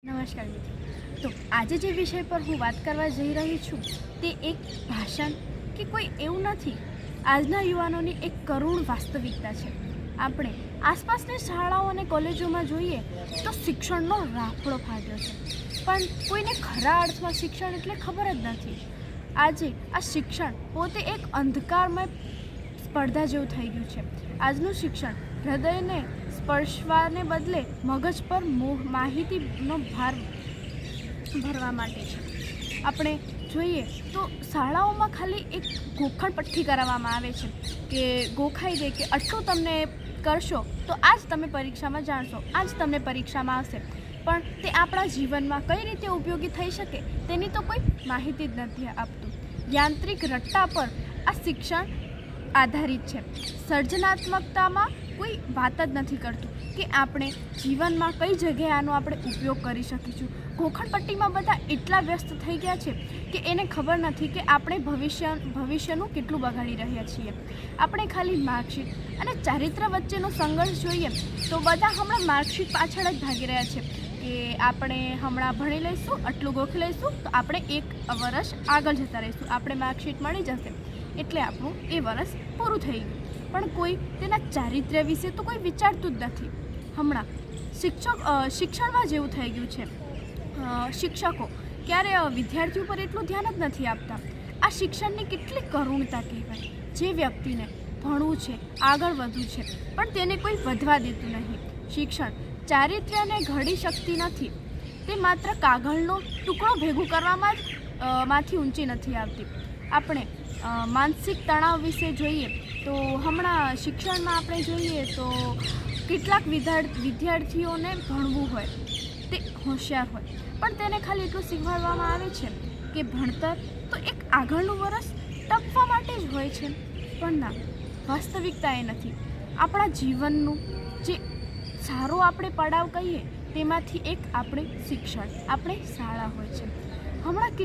નમસ્કાર મિત્રો. તો આજે જે વિષય પર હું વાત કરવા જઈ રહી છું તે એક ભાષણ કે કોઈ એવું નથી, આજના યુવાનોની એક કરુણ વાસ્તવિકતા છે. આપણે આસપાસની શાળાઓ અને કોલેજોમાં જોઈએ તો શિક્ષણનો રાફડો ફાટ્યો છે, પણ કોઈને ખરા અર્થમાં શિક્ષણ એટલે ખબર જ નથી. આજે આ શિક્ષણ પોતે એક અંધકારમય સ્પર્ધા જેવું થઈ ગયું છે. આજનું શિક્ષણ હૃદયને સ્પર્શવાને બદલે મગજ પર માહિતીનો ભાર ભરવા માટે છે. આપણે જોઈએ તો શાળાઓમાં ખાલી એક ગોખણપટ્ટી કરાવવામાં આવે છે કે ગોખાઈ દે કે આટલું તમને કરશો તો આજ તમે પરીક્ષામાં જાણશો, આજ તમને પરીક્ષામાં આવશે, પણ તે આપણા જીવનમાં કઈ રીતે ઉપયોગી થઈ શકે તેની તો કોઈ માહિતી જ નથી આપતું. યાંત્રિક રટ્ટા પર આ શિક્ષણ આધારિત છે. સર્જનાત્મકતામાં કોઈ વાત જ નથી કરતું કે આપણે જીવનમાં કઈ જગ્યાએ આનો આપણે ઉપયોગ કરી શકીશું. ગોખણપટ્ટીમાં બધા એટલા વ્યસ્ત થઈ ગયા છે કે એને ખબર નથી કે આપણે ભવિષ્યનું કેટલું બગાડી રહ્યા છીએ. આપણે ખાલી માર્કશીટ અને ચારિત્ર વચ્ચેનો સંઘર્ષ જોઈએ તો બધા હમણાં માર્કશીટ પાછળ જ ભાગી રહ્યા છે કે આપણે હમણાં ભણી લઈશું, આટલું ગોખી લઈશું તો આપણે એક વર્ષ આગળ જતા રહીશું, આપણે માર્કશીટ મળી જશે એટલે આપણું એ વર્ષ પૂરું થઈ ગયું. પણ કોઈ તેના ચારિત્ર્ય વિશે તો કોઈ વિચારતું જ નથી. હમણાં શિક્ષણમાં જેવું થઈ ગયું છે, શિક્ષકો ક્યારે વિદ્યાર્થીઓ પર એટલું ધ્યાન જ નથી આપતા. આ શિક્ષણની કેટલી કરુણતા કહેવાય. જે વ્યક્તિને ભણવું છે, આગળ વધવું છે, પણ તેને કોઈ વધવા દેતું નહીં. શિક્ષણ ચારિત્ર્યને ઘડી શકતી નથી, તે માત્ર કાગળનો ટુકડો ભેગું કરવામાં જ માંથી ઊંચી નથી આવતી. આપણે માનસિક તણાવ વિશે જોઈએ તો હમણાં શિક્ષણમાં આપણે જોઈએ તો કેટલાક વિદ્યાર્થીઓને ભણવું હોય, તે હોશિયાર હોય, પણ તેને ખાલી એટલું શીખવાડવામાં આવે છે કે ભણતર તો એક આગળનું વર્ષ ટપવા માટે જ હોય છે. પણ ના, વાસ્તવિકતા એ નથી. આપણા જીવનનું જે સારો આપણે પડાવ કહીએ તેમાંથી એક આપણે શિક્ષણ, આપણે શાળા હોય છે. હમણાં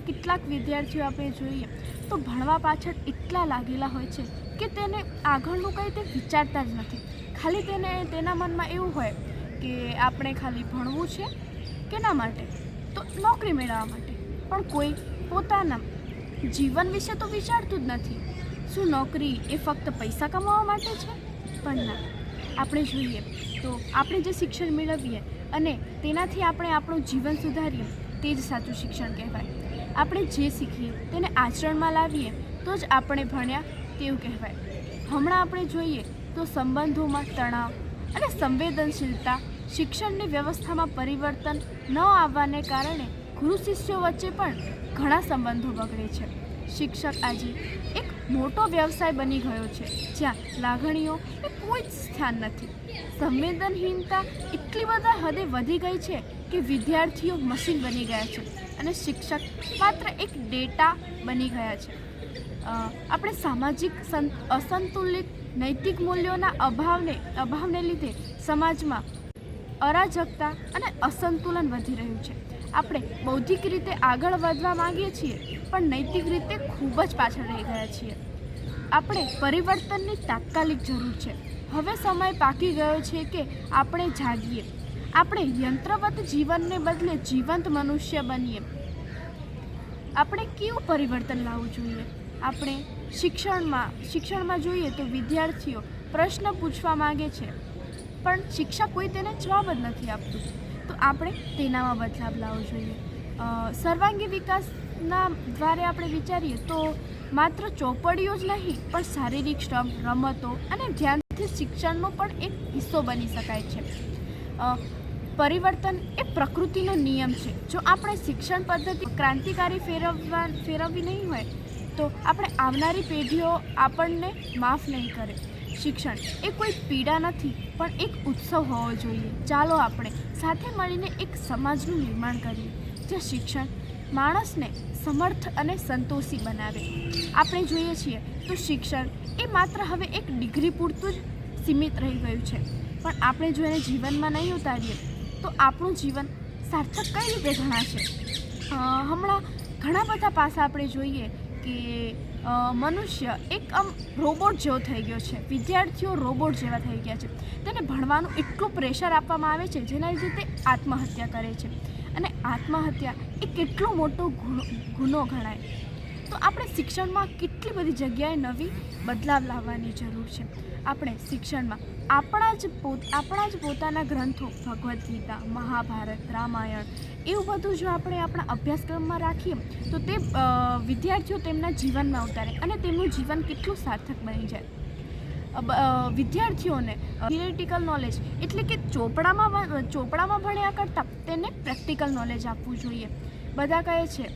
કેટલાક વિદ્યાર્થીઓ આપણે જોઈએ તો ભણવા પાછળ એટલા લાગેલા હોય છે કે તેને આગળનું કંઈ તે વિચારતા જ નથી. ખાલી તેના મનમાં એવું હોય કે આપણે ખાલી ભણવું છે કેના માટે, તો નોકરી મેળવવા માટે, પણ કોઈ પોતાના જીવન વિશે તો વિચારતું જ નથી. શું નોકરી એ ફક્ત પૈસા કમાવા માટે છે? પણ ના, આપણે જોઈએ તો આપણે જે શિક્ષણ મેળવીએ અને તેનાથી આપણે આપણું જીવન સુધારીએ તે જ સાચું શિક્ષણ કહેવાય. આપણે જે શીખીએ તેને આચરણમાં લાવીએ તો જ આપણે ભણ્યા તેવું કહેવાય. હમણાં આપણે જોઈએ તો સંબંધોમાં તણાવ અને સંવેદનશીલતા, શિક્ષણની વ્યવસ્થામાં પરિવર્તન ન આવવાને કારણે ગુરુ શિષ્યો વચ્ચે પણ ઘણા સંબંધો બગડે છે. શિક્ષક આજે એક મોટો વ્યવસાય બની ગયો છે જ્યાં લાગણીઓ એ કોઈ જ સ્થાન નથી. સંવેદનહીનતા એટલી બધા હદે વધી ગઈ છે કે વિદ્યાર્થીઓ મશીન બની ગયા છે અને શિક્ષક માત્ર એક ડેટા બની ગયા છે. આપણે સામાજિક અસંતુલિત નૈતિક મૂલ્યોના અભાવને લીધે સમાજમાં અરાજકતા અને અસંતુલન વધી રહ્યું છે. આપણે બૌદ્ધિક રીતે આગળ વધવા માંગીએ છીએ પણ નૈતિક રીતે ખૂબ જ પાછળ રહી ગયા છીએ. આપણે પરિવર્તનની તાત્કાલિક જરૂર છે. હવે સમય પાકી ગયો છે કે આપણે જાગીએ, આપણે યંત્રવત જીવનને બદલે જીવંત મનુષ્ય બનીએ. આપણે કેવું પરિવર્તન લાવવું જોઈએ? આપણે શિક્ષણમાં જોઈએ તો વિદ્યાર્થીઓ પ્રશ્ન પૂછવા માગે છે પણ શિક્ષક કોઈ તેને જવાબ જ નથી આપતું, તો આપણે તેનામાં બદલાવ લાવવો જોઈએ. સર્વાંગી વિકાસના દ્વારા આપણે વિચારીએ તો માત્ર ચોપડીઓ જ નહીં પણ શારીરિક શ્રમ, રમતો અને ધ્યાનથી શિક્ષણનો પણ એક હિસ્સો બની શકાય છે. પરિવર્તન એ પ્રકૃતિનો નિયમ છે. જો આપણે શિક્ષણ પદ્ધતિ ક્રાંતિકારી ફેરવવી નહીં હોય તો આપણે આવનારી પેઢીઓ આપણને માફ નહીં કરે. શિક્ષણ એ કોઈ પીડા નથી પણ એક ઉત્સવ હોવો જોઈએ. ચાલો આપણે સાથે મળીને એક સમાજનું નિર્માણ કરીએ જ્યાં શિક્ષણ માણસને સમર્થ અને સંતોષી બનાવે. આપણે જોઈએ છીએ તો શિક્ષણ એ માત્ર હવે એક ડિગ્રી પૂરતું જ સીમિત રહી ગયું છે, પણ આપણે જો એને જીવનમાં નહીં ઉતારીએ તો આપણું જીવન સાર્થક કઈ રીતે ગણાશે? હમણાં ઘણા બધા પાસા આપણે જોઈએ કે મનુષ્ય એક આમ રોબોટ જેવો થઈ ગયો છે. વિદ્યાર્થીઓ રોબોટ જેવા થઈ ગયા છે. તેને ભણવાનું એટલું પ્રેશર આપવામાં આવે છે જેના લીધે તે આત્મહત્યા કરે છે. અને આત્મહત્યા એ કેટલો મોટો ગુનો ગણાય. તો આપણે શિક્ષણમાં કેટલી બધી જગ્યાએ નવી બદલાવ લાવવાની જરૂર છે. આપણે શિક્ષણમાં આપણા જ પોતાના ગ્રંથો ભગવદ્ ગીતા, મહાભારત, રામાયણ એવું બધું જો આપણે આપણા અભ્યાસક્રમમાં રાખીએ તો તે વિદ્યાર્થીઓ તેમના જીવનમાં ઉતારે અને તેમનું જીવન કેટલું સાર્થક બની જાય. વિદ્યાર્થીઓને થિયરિટિકલ નોલેજ એટલે કે ચોપડામાં ભણ્યા કરતાં તેને પ્રેક્ટિકલ નોલેજ આપવું જોઈએ. બધા કહે છે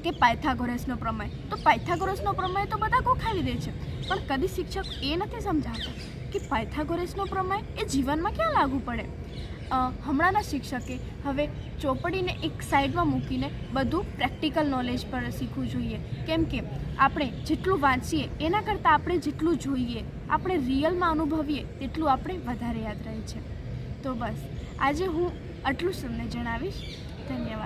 કે પાયથાગોરસનો પ્રમેય, તો પાયથાગોરસનો પ્રમેય તો બધા ગોખાવી દે છે, પણ કદી શિક્ષક એ નથી સમજાવતા કે પાયથાગોરસનો પ્રમેય એ જીવનમાં ક્યાં લાગુ પડે. હમણાંના શિક્ષકે હવે ચોપડીને એક સાઈડમાં મૂકીને બધું પ્રેક્ટિકલ નોલેજ પર શીખવું જોઈએ. કેમ કે આપણે જેટલું વાંચીએ એના કરતાં આપણે જેટલું જોઈએ, આપણે રિયલમાં અનુભવીએ તેટલું આપણે વધારે યાદ રહે છે. તો બસ આજે હું આટલું જ તમને જણાવીશ. ધન્યવાદ.